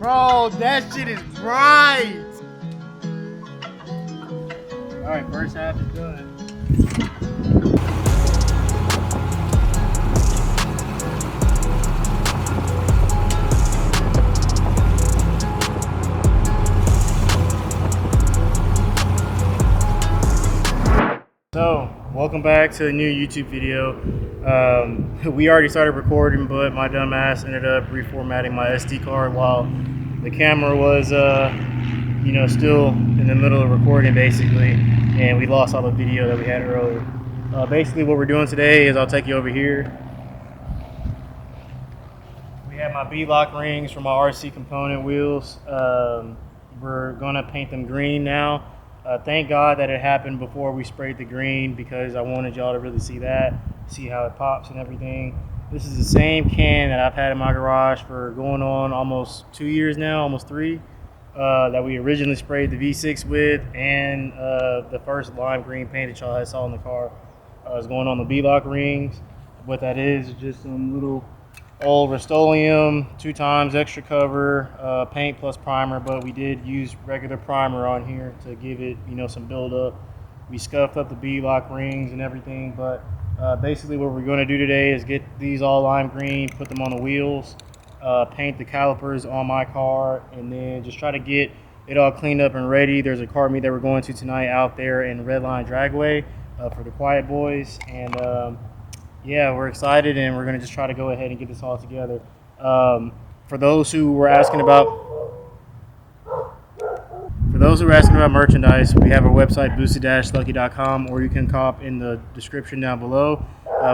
Bro, that shit is bright. All right, first half is done. So, welcome back to a new YouTube video. We already started recording, but my dumb ass ended up reformatting my SD card while the camera was, still in the middle of recording, basically, and we lost all the video that we had earlier. Basically, what we're doing today is I'll take you over here. We have my B-lock rings for my RC component wheels. We're gonna paint them green now. Thank God that it happened before we sprayed the green, because I wanted y'all to really see that, see how it pops and everything. This is the same can that I've had in my garage for going on almost 2 years now, almost 3, that we originally sprayed the V6 with, and the first lime green paint that y'all had saw in the car is going on the B-lock rings. What that is just some little old Rust-Oleum 2 times extra cover, paint plus primer, but we did use regular primer on here to give it, some build-up. We scuffed up the B-lock rings and everything, but basically what we're going to do today is get these all lime green, put them on the wheels, paint the calipers on my car, and then just try to get it all cleaned up and ready. There's a car meet that we're going to tonight out there in Redline Dragway for the Quiet Boys, and yeah, we're excited, and we're going to just try to go ahead and get this all together. For those who were asking about merchandise, we have our website, boosted-lucky.com, or you can cop in the description down below.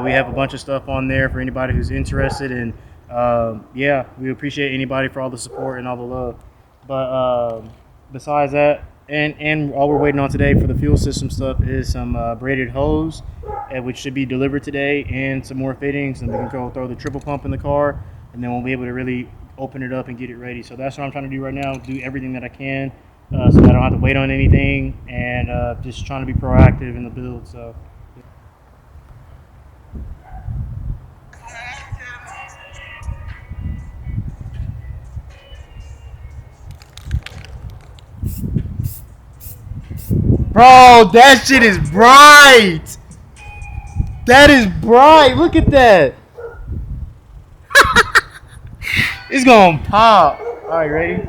We have a bunch of stuff on there for anybody who's interested, and yeah, we appreciate anybody for all the support and all the love. But besides that, and all we're waiting on today for the fuel system stuff is some braided hose, which should be delivered today, and some more fittings, and we can go throw the triple pump in the car, and then we'll be able to really open it up and get it ready. So that's what I'm trying to do right now, do everything that I can so I don't have to wait on anything, and just trying to be proactive in the build. So bro, that shit is bright. That is bright. Look at that. It's gonna pop. All right, ready?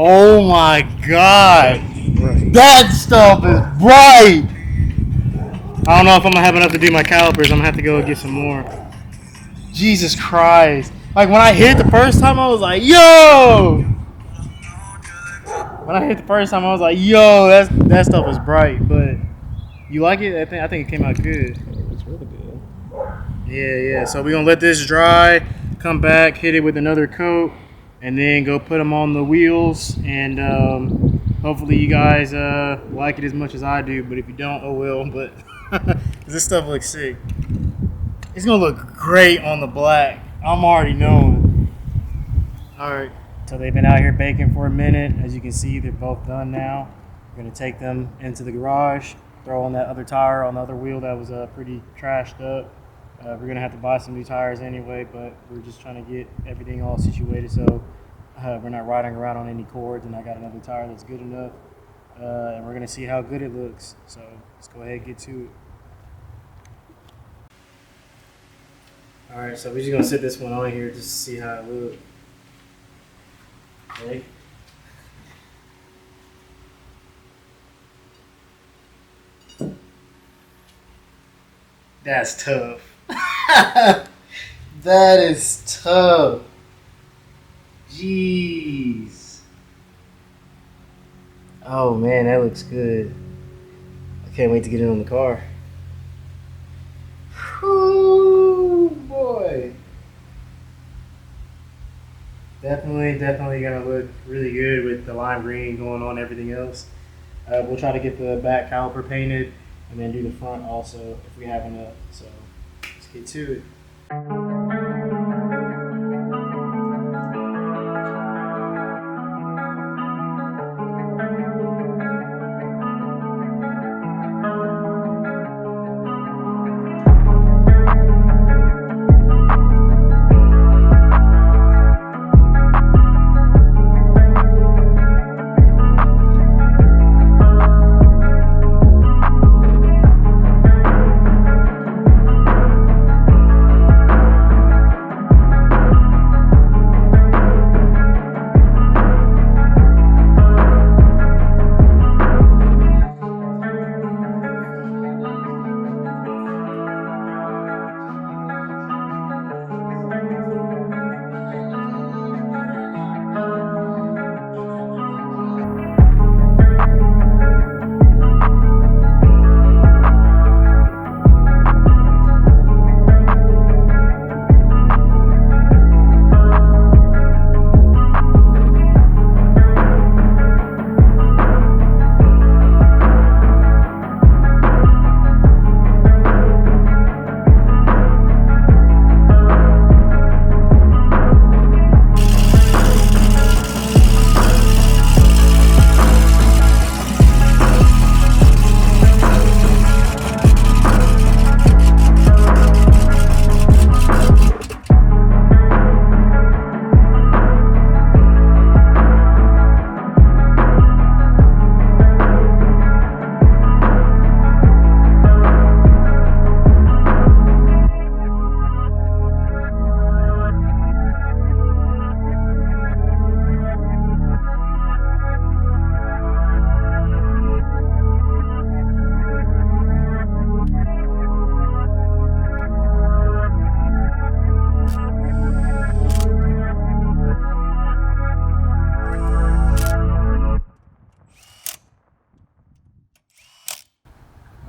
Oh my God, that stuff is bright. I don't know if I'm gonna have enough to do my calipers. I'm gonna have to go get some more. Jesus Christ. Like when I hit the first time, I was like, yo! When I hit the first time, I was like, yo, that stuff is bright. But you like it? I think it came out good. It's really good. Yeah. So we're gonna let this dry, come back, hit it with another coat, and then go put them on the wheels, and hopefully you guys like it as much as I do. But if you don't, oh well. But this stuff looks sick. It's gonna look great on the black. I'm already knowing. All right. So they've been out here baking for a minute. As you can see, they're both done now. We're gonna take them into the garage, throw on that other tire on the other wheel that was pretty trashed up. We're gonna have to buy some new tires anyway, but we're just trying to get everything all situated so we're not riding around on any cords, and I got another tire that's good enough, and we're gonna see how good it looks. So let's go ahead and get to it. All right, so we're just gonna sit this one on here just to see how it looks. Okay. That's tough. That is tough. Jeez. Oh man, that looks good. I can't wait to get it on the car. Whew, boy. Definitely gonna look really good with the lime green going on everything else. We'll try to get the back caliper painted and then do the front also if we have enough. So let's get to it.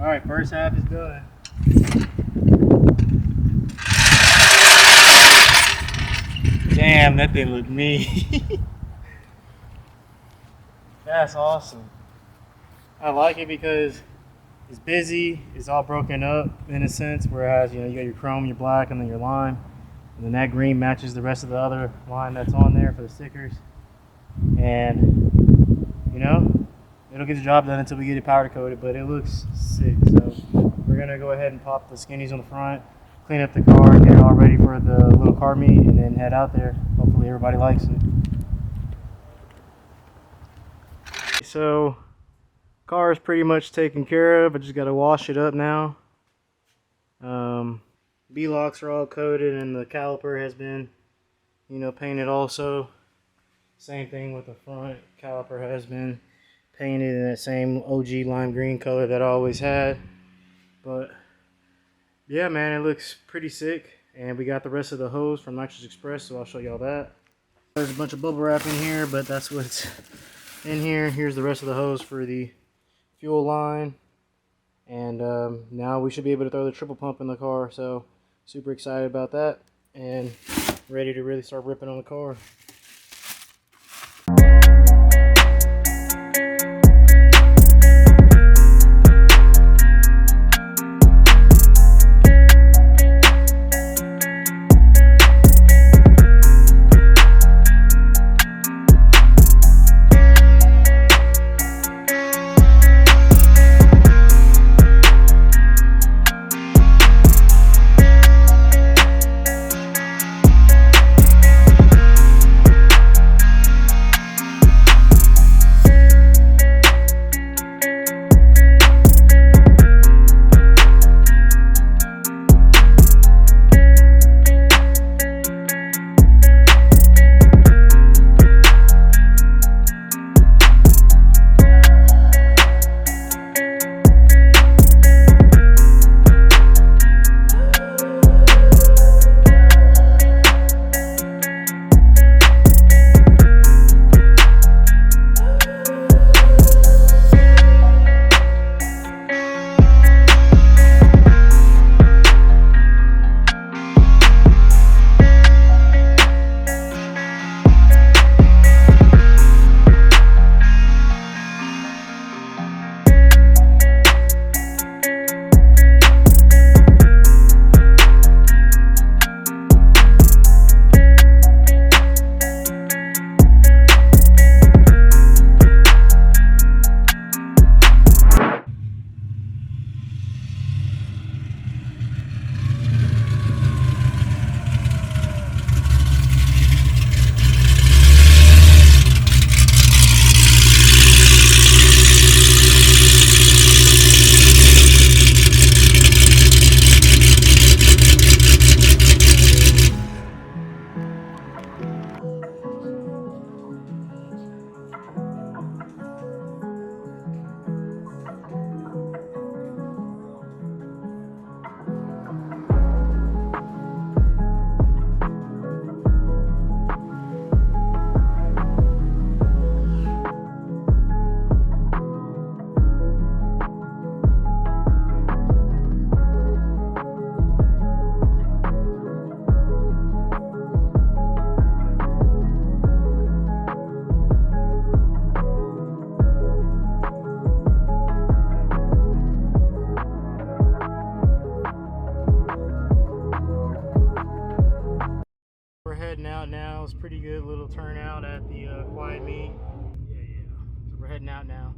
All right, first half is done. Damn, that thing looked mean. That's awesome. I like it because it's busy, it's all broken up in a sense, whereas you got your chrome, your black, and then your lime. And then that green matches the rest of the other line that's on there for the stickers. And it'll get the job done until we get it powder coated, but it looks sick. So we're gonna go ahead and pop the skinnies on the front, clean up the car, get it all ready for the little car meet, and then head out there. Hopefully everybody likes it. So car is pretty much taken care of. I just gotta wash it up now. B-locks are all coated and the caliper has been painted also. Same thing with the front. Caliper has been painted in that same OG lime green color that I always had. But yeah, man, it looks pretty sick. And we got the rest of the hose from Nitrous Express, so I'll show y'all that. There's a bunch of bubble wrap in here, but that's what's in here. Here's the rest of the hose for the fuel line. And now we should be able to throw the triple pump in the car. So super excited about that and ready to really start ripping on the car. pretty good little turnout at the quiet meet. Yeah. So we're heading out now.